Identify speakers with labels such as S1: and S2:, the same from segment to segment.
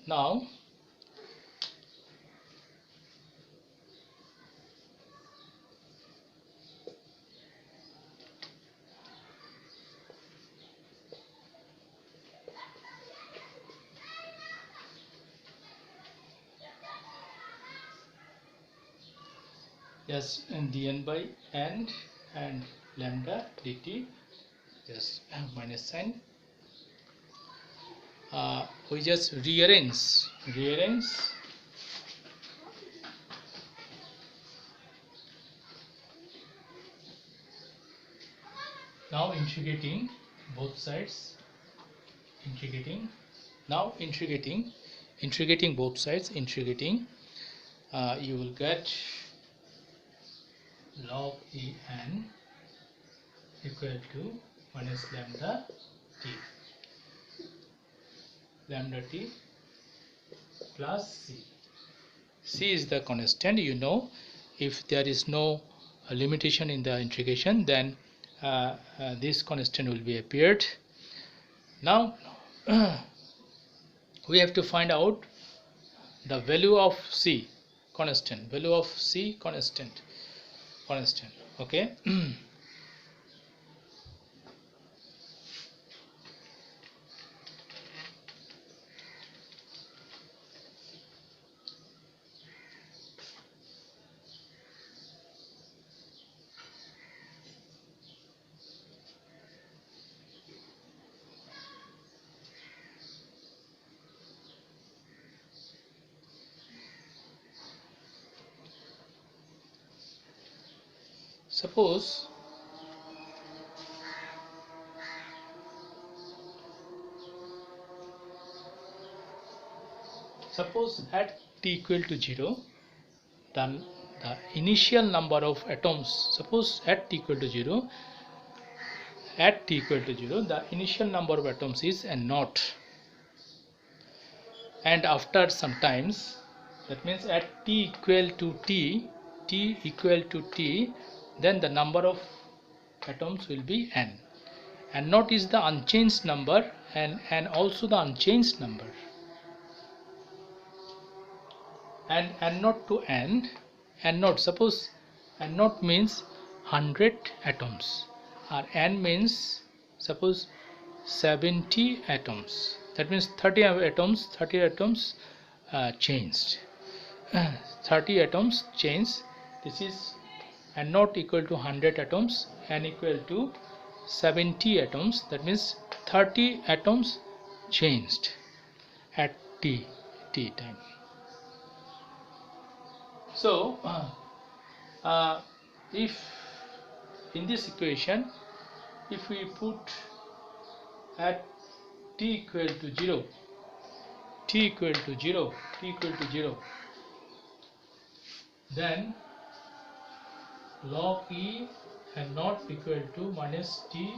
S1: Now yes, and dn by n and lambda dt, just minus sign. We just rearrange now, integrating both sides, integrating both sides, you will get log e n equal to minus lambda t plus c. C is the constant. You know, if there is no limitation in the integration, then this constant will be appeared. Now we have to find out the value of C constant, okay. Suppose at t equal to 0, then the initial number of atoms, suppose at t equal to 0, the initial number of atoms is n naught, and after some times, that means at t equal to t, then the number of atoms will be n. And naught is the unchanged number, and also the unchanged number. And n naught to n, suppose n naught means 100 atoms, or n means suppose 70 atoms, that means 30 atoms changed. 30 atoms changed. This is n naught equal to 100 atoms, n equal to 70 atoms, that means 30 atoms changed at t time. So if in this equation, if we put at t equal to 0, then log e and naught equal to minus t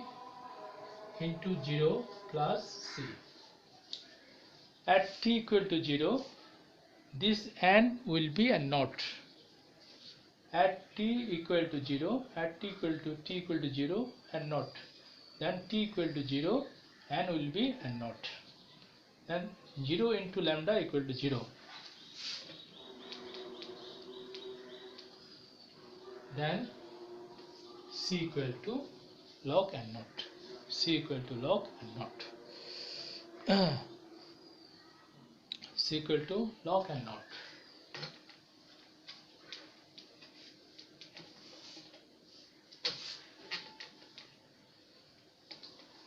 S1: into 0 plus c. At t equal to 0, this n will be a naught. At t equal to 0, and naught, then t equal to 0, n will be a naught, then 0 into lambda equal to 0, then c equal to log n naught, c equal to log n naught.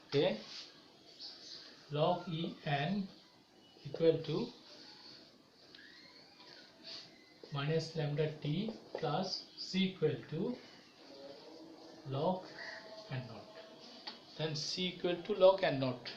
S1: Okay, log e n equal to minus lambda t plus c equal to log n naught, then c equal to log n naught,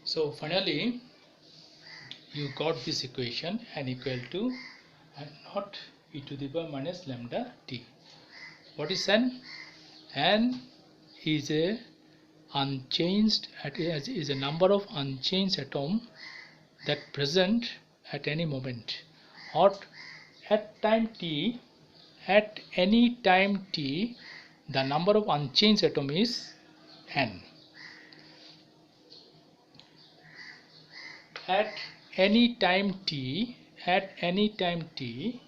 S1: So finally you got this equation n equal to n naught e to the power minus lambda t. What is n? N is a unchanged is a number of unchanged atom that present at any moment or at time t. At any time t, the number of unchanged atom is n. At any time t, at any time t,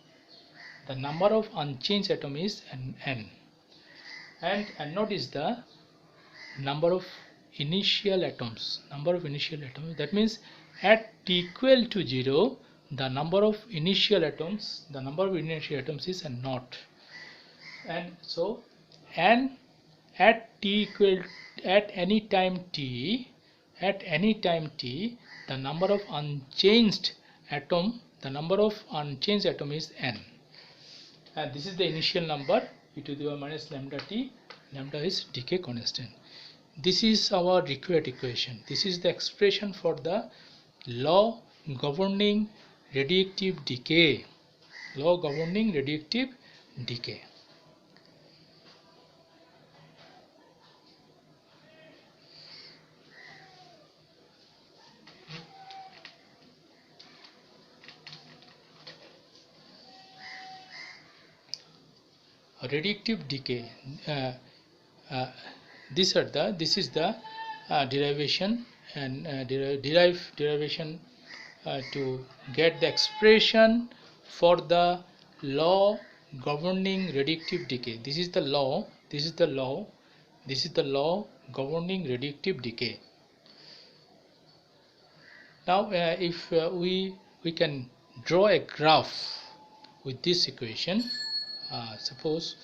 S1: the number of unchanged atom is n. And n naught is the number of initial atoms. Number of initial atoms. That means at t equal to 0, the number of initial atoms is n naught. And so n at t equal at any time t, the number of unchanged atom is n. And this is the initial number e to the power minus lambda t. Lambda is decay constant. This is our required equation. This is the expression for the law governing radioactive decay. Law governing radioactive decay. Radioactive decay. This is the derivation and derivation to get the expression for the law governing radioactive decay. This is the law governing radioactive decay. Now if we can draw a graph with this equation. Suppose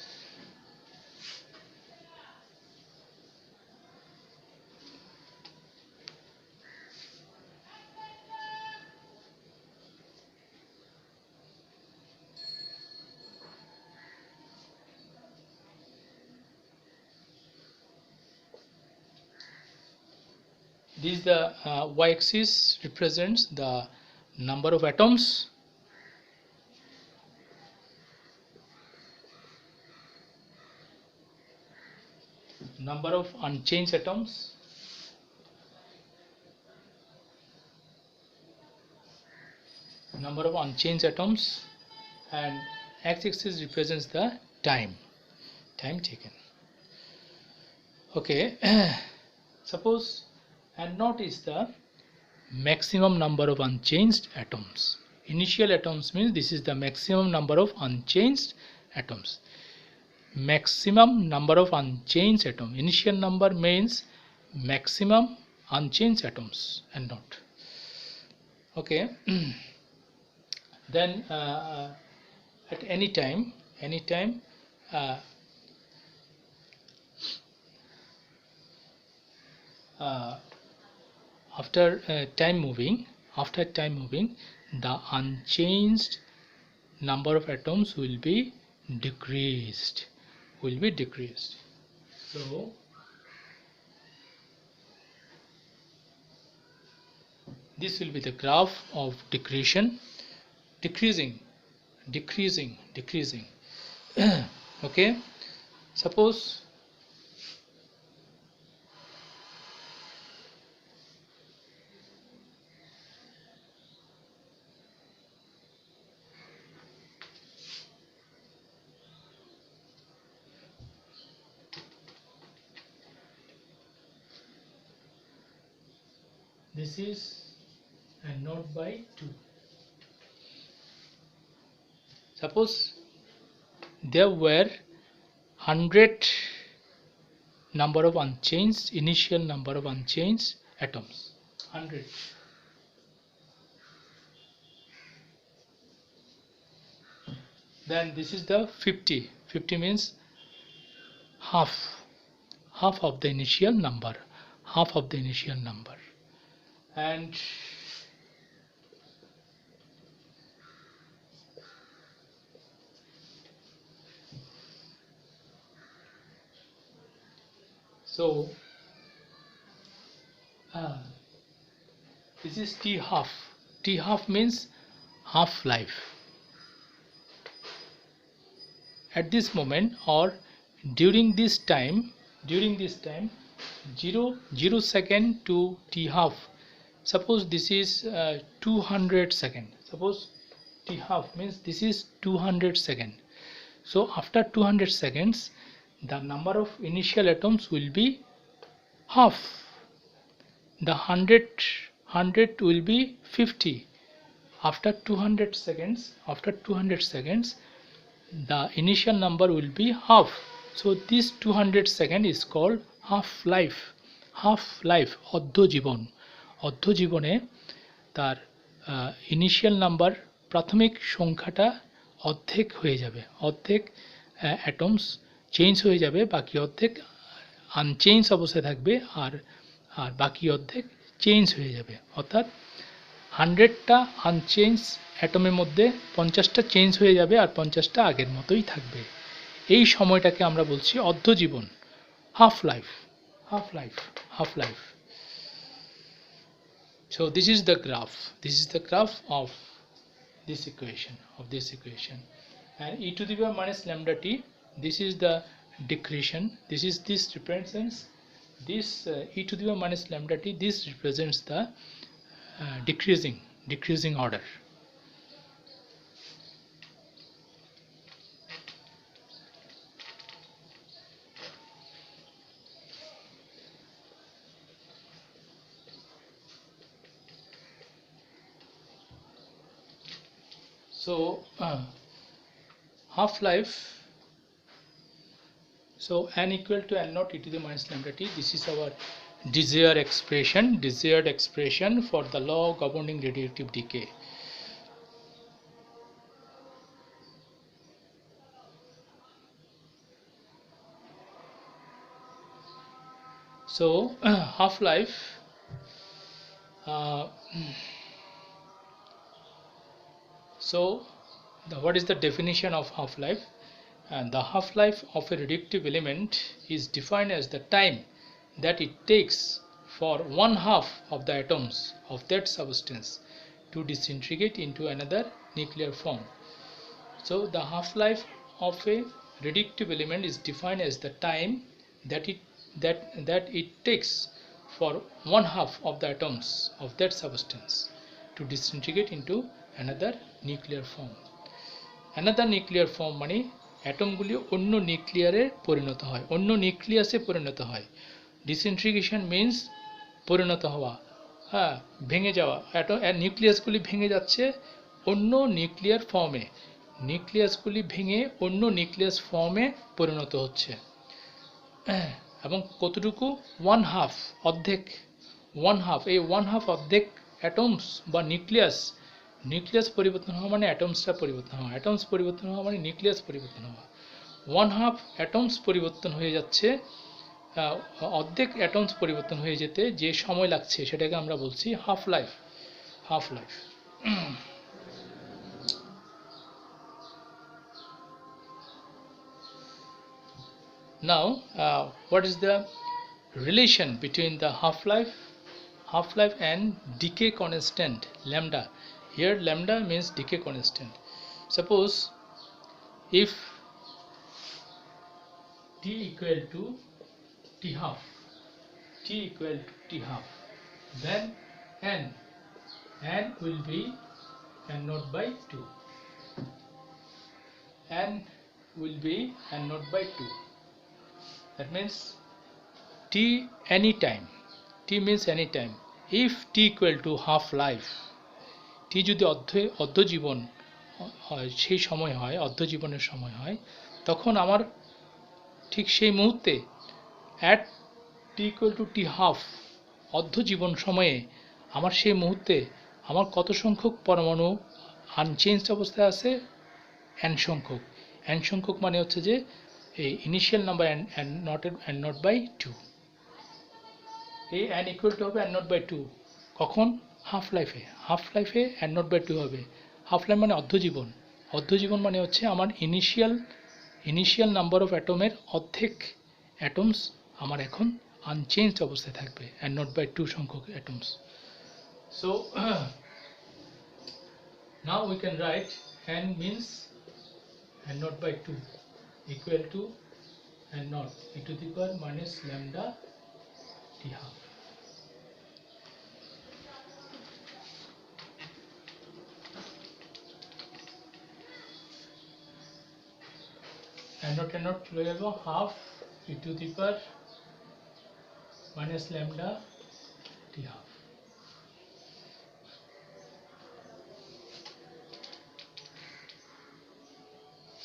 S1: this is the y-axis represents the number of atoms, number of unchanged atoms, and x-axis represents the time taken. Okay. Suppose n naught is the maximum number of unchanged atoms. Initial atoms means this is the maximum number of unchanged atoms. Maximum number of unchanged atoms. Initial number means maximum unchanged atoms and not. Okay. Then at any time after time moving, the unchanged number of atoms will be decreased. So this will be the graph of decreasing. Okay. Suppose this is n naught by 2. Suppose there were 100 initial number of unchanged atoms. 100. Then this is the 50. 50 means half of the initial number. And so This is T half. T half means half life. At this moment or during this time 0 second to T half. Suppose this is 200 second. Suppose T half means this is 200 second. So after 200 seconds the number of initial atoms will be half. The 100 will be 50. After 200 seconds the initial number will be half. So this 200 second is called half life. অর্ধ জীবনে তার initial number প্রাথমিক সংখ্যাটা অর্ধেক হয়ে যাবে, অর্ধেক atoms change হয়ে যাবে, বাকি অর্ধেক আনচেঞ্জ অবস্থায় থাকবে আর বাকি অর্ধেক চেঞ্জ হয়ে যাবে। অর্থাৎ 100টা আনচেঞ্জ অ্যাটমের মধ্যে 50টা চেঞ্জ হয়ে যাবে আর 50টা আগের মতোই থাকবে। এই সময়টাকে আমরা বলছি অর্ধজীবন, half life. So this is the graph of this equation, and e to the power minus lambda t, this is the decretion, this represents this e to the power minus lambda t, this represents the decreasing order. So half-life, so n equal to n naught e to the minus lambda t, this is our desired expression for the law governing radioactive decay. So half-life, so what is the definition of half-life? And the half-life of a radioactive element is defined as the time that it takes for 1/2 of the atoms of that substance to disintegrate into another nuclear form. So the half-life of a radioactive element is defined as the time that it takes for 1/2 of the atoms of that substance to disintegrate into another nuclear form. Another nuclear form মানে অ্যাটমগুলি অন্য নিউক্লিয়ারে পরিণত হয়, অন্য নিউক্লিয়াসে পরিণত হয়। Disintegration means পরিণত হওয়া, হ্যাঁ, ভেঙে যাওয়া। নিউক্লিয়াসগুলি ভেঙে যাচ্ছে অন্য নিউক্লিয়ার ফর্মে, নিউক্লিয়াসগুলি ভেঙে অন্য নিউক্লিয়াস ফর্মে পরিণত হচ্ছে। এবং কতটুকু? 1/2, অর্ধেক, 1/2। এই 1/2 অর্ধেক অ্যাটমস বা নিউক্লিয়াস পরিবর্তন হওয়া মানে অ্যাটমসটা পরিবর্তন হওয়া, অ্যাটমস পরিবর্তন হওয়া মানে নিউক্লিয়াস পরিবর্তন হওয়া। 1/2 অ্যাটমস পরিবর্তন হয়ে যাচ্ছে, অর্ধেক অ্যাটমস পরিবর্তন হয়ে যেতে যে সময় লাগছে সেটাকে আমরা বলছি half life. Now what is the relation between the half-life and decay constant lambda? Here lambda means decay constant. Suppose if t equal to t half, then n will be n naught by 2. N will be n naught by 2. That means t anytime. T means anytime. If t equal to half life, t যদি অর্ধজীবন হয়, সেই সময় হয়, অর্ধজীবনের সময় হয়, তখন আমার ঠিক সেই মুহূর্তে at t equal to t half, অর্ধজীবন সময়ে আমার সেই মুহূর্তে আমার কত সংখ্যক পরমাণু আনচেঞ্জড অবস্থায় আছে? n সংখ্যক। n সংখ্যক মানে হচ্ছে যে এই initial number n nought by 2, এই n ইকুয়াল টু হবে n নট বাই 2। কখন? হাফ লাইফে n নট বাই 2 হবে। হাফ লাইফ মানে অর্ধজীবন মানে হচ্ছে আমার ইনিশিয়াল নাম্বার অফ অ্যাটমের অর্ধেক অ্যাটমস আমার এখন আনচেঞ্জড অবস্থায় থাকবে, n নট বাই 2 সংখ্যক atoms. So now we can write n means n naught by 2 equal to n naught e to the power minus lambda t half. n naught লয়ে যাব half e to the power minus lambda t half.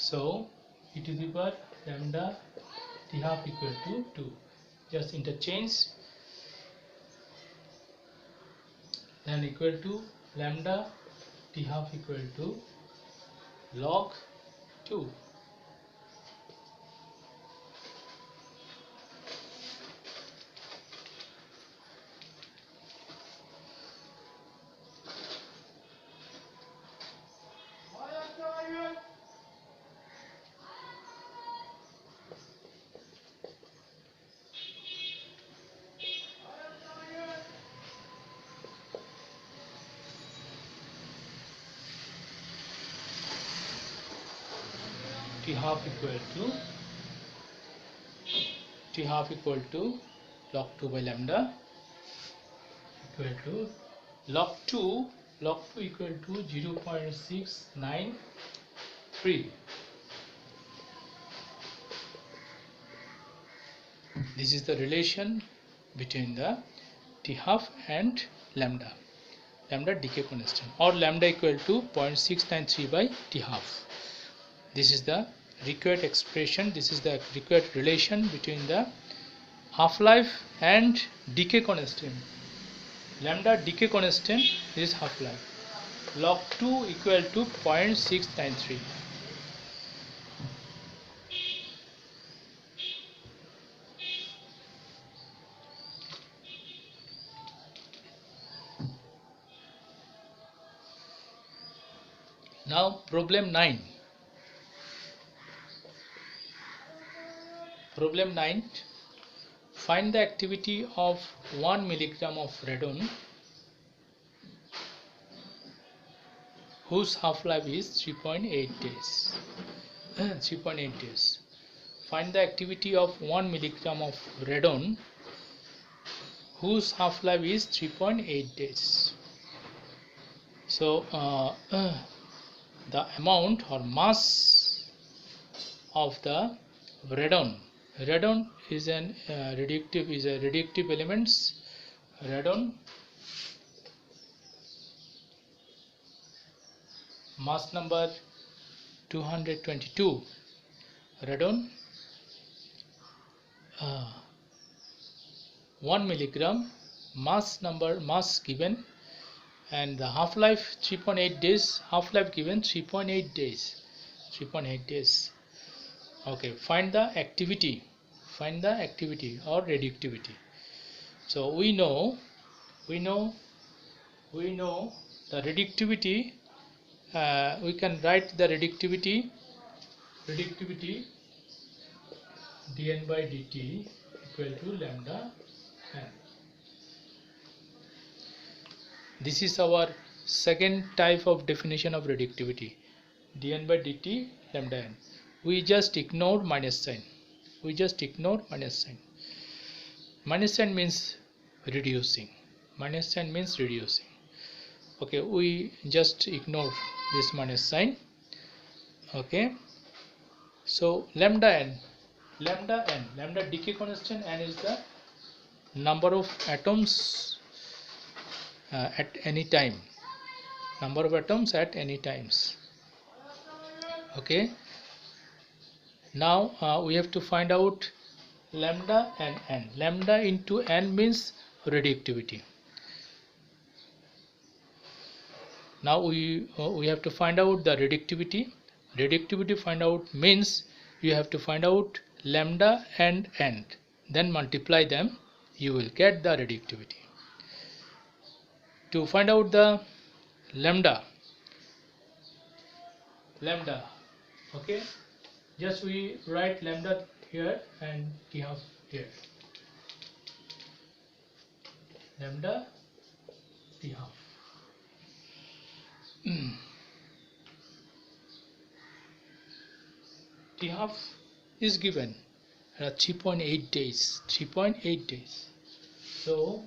S1: So e to the power lambda t half equal to 2. Just interchange, then equal to lambda t half equal to log 2. T half equal to log 2 by lambda equal to log 2 equal to 0.693. This is the relation between the t half and lambda decay constant, or lambda equal to 0.693 by t half. This is the required expression, this is the required relation between the half-life and decay constant. Lambda decay constant is half-life. Log 2 equal to 0.693. Now problem 9. Problem 9. Find the activity of 1 milligram of radon whose half-life is 3.8 days. 3.8 days. Find the activity of 1 milligram of radon whose half-life is 3.8 days. So the amount or mass of the radon is a radioactive elements. Radon mass number 222. Radon 1 milligram, mass given, and the half-life 3.8 days, half-life given 3.8 days. Okay, find the activity or radioactivity. So we know the radioactivity. We can write the radioactivity dN by dt equal to lambda n. This is our second type of definition of radioactivity, dN by dt lambda n. We just ignore minus sign. Minus sign means reducing. Okay, we just ignore this minus sign. Okay, so lambda decay constant, n is the number of atoms at any time, Okay, now we have to find out lambda and n. Lambda into n means radioactivity. Now we have to find out the radioactivity. Find out means you have to find out lambda and n, then multiply them, you will get the radioactivity. To find out the lambda, okay, just we write lambda here and t half here. Lambda t half. T half is given 3.8 days. 3.8 days. So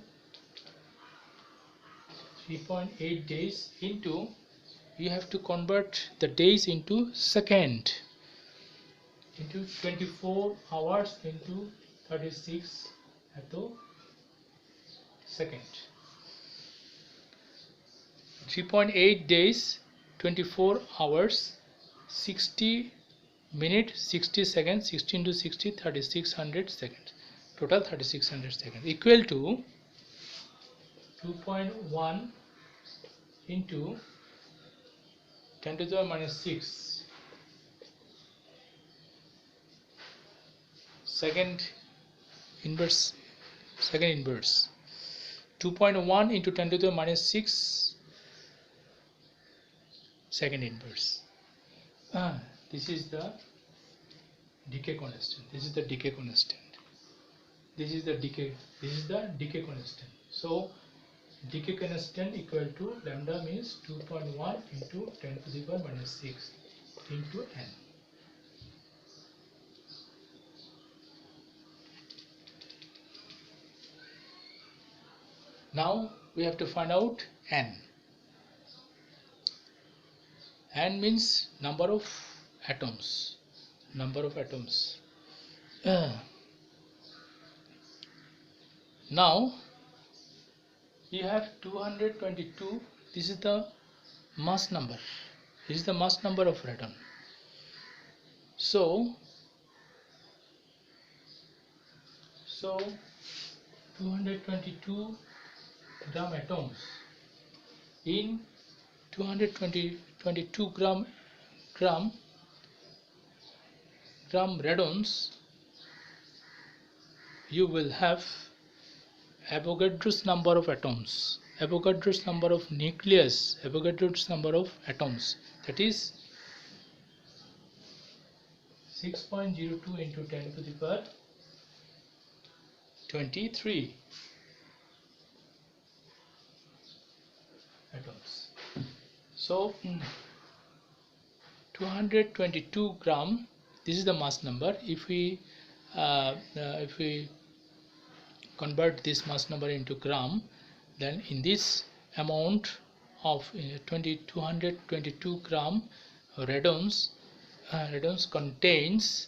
S1: 3.8 days into, you have to convert the days into second, into 24 hours into 36 second. 3.8 days, 24 hours, 60 minutes, 60 seconds, 60 into 60, 3600 seconds. Total 3600 seconds equal to 2.1 into 10 to the power minus 6 second inverse, 2.1 into 10 to the power minus 6 second inverse. This is the decay constant. This is the decay constant. This is the decay constant. So decay constant equal to lambda means 2.1 into 10 to the power minus 6 into n. Now we have to find out n. N means number of atoms. Now you have 222. This is the mass number. This is the mass number of radon. So 222 gram atoms. In 222 gram radons, you will have Avogadro's number of atoms, Avogadro's number of nucleus, Avogadro's number of atoms, that is 6.02 into 10 to the power 23 atoms. So 222 gram, this is the mass number. If we convert this mass number into gram, then in this amount of 222 gram radons, contains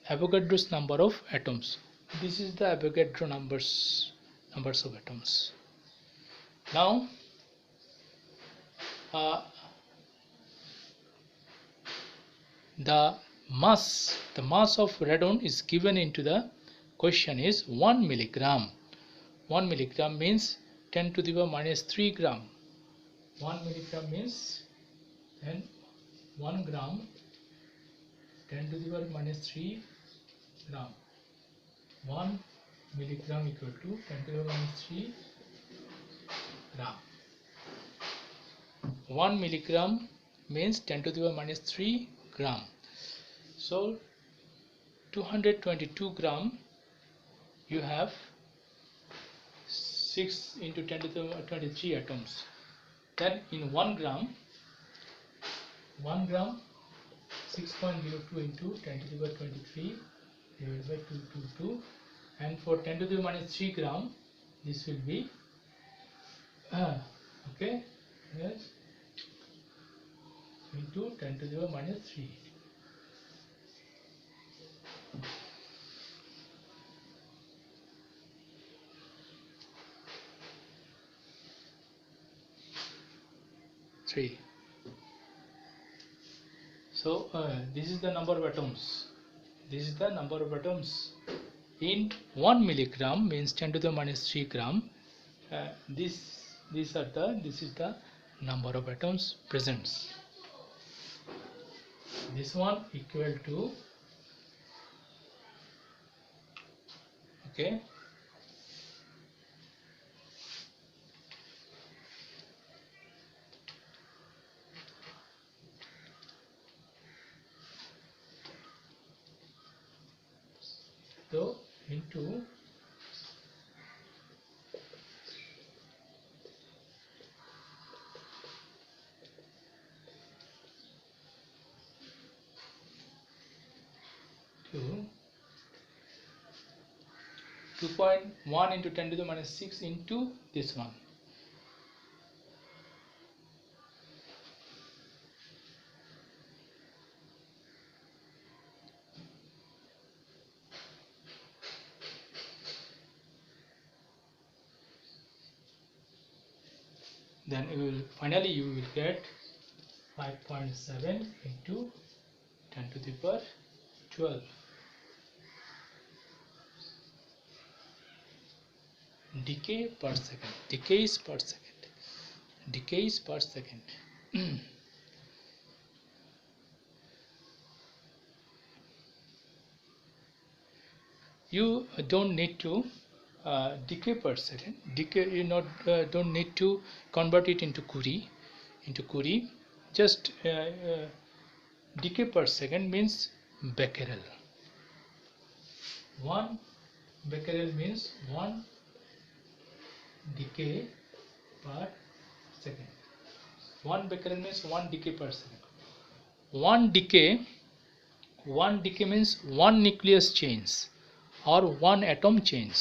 S1: Avogadro's number of atoms. This is the Avogadro numbers of atoms. Now the mass of radon is given into the question is 1 milligram. 1 milligram means 10 to the power minus 3 gram. 1 milligram means then 1 gram 10 to the power minus 3 gram. 1 milligram equal to 10 to the power minus 3 gram. 1 milligram means 10 to the power minus 3 gram. So 222 gram, you have 6 into 10 to the power 23 atoms. Then in 1 gram 6.02 into 10 to the power 23 divided by 222, and for 10 to the power minus 3 gram this will be okay, yes, into 10 to the power minus 3. So this is the number of atoms. This is the number of atoms in 1 milligram means 10 to the minus 3 gram. This is the number of atoms present. This one equal to, okay, so into 2.1 into 10 to the minus 6 into this one. Then finally you will get 5.7 into 10 to the power 12 decay per second. Decays per second. Decays per second. You don't need to decay per second. Decay, you don't need to convert it into Curie. Just decay per second means becquerel. 1 becquerel means 1 decay per second. 1 becquerel means 1 decay per second. 1 decay means 1 nucleus change or 1 atom change.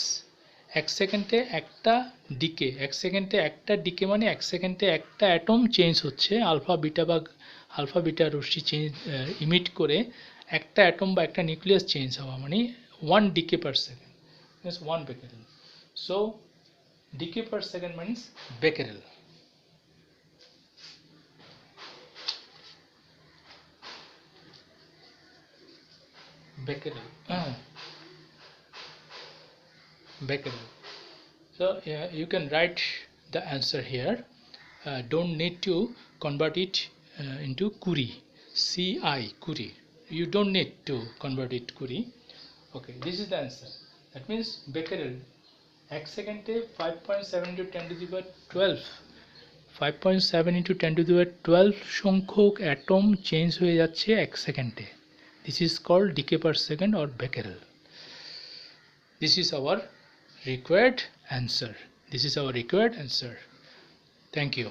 S1: 1 সেকেন্ডে একটা decay, 1 সেকেন্ডে একটা decay মানে 1 সেকেন্ডে একটা atom change হচ্ছে alpha beta রশ্মি change emit করে একটা অ্যাটম বা একটা নিউক্লিয়াস চেঞ্জ হওয়া মানে 1 decay per second means 1 becquerel. So decay per second means becquerel. Becquerel. So you can write the answer here. Don't need to convert it into Curie. Curie. You don't need to convert it Curie. Okay, this is the answer. That means Becquerel 1 সেকেন্ডে 5.7 into 10 to the power 12 5.7 into 10 to the power 12 সংখ্যক atom change হয়ে যাচ্ছে 1 সেকেন্ডে. This is called decay per second or Becquerel. This is our required answer. Thank you.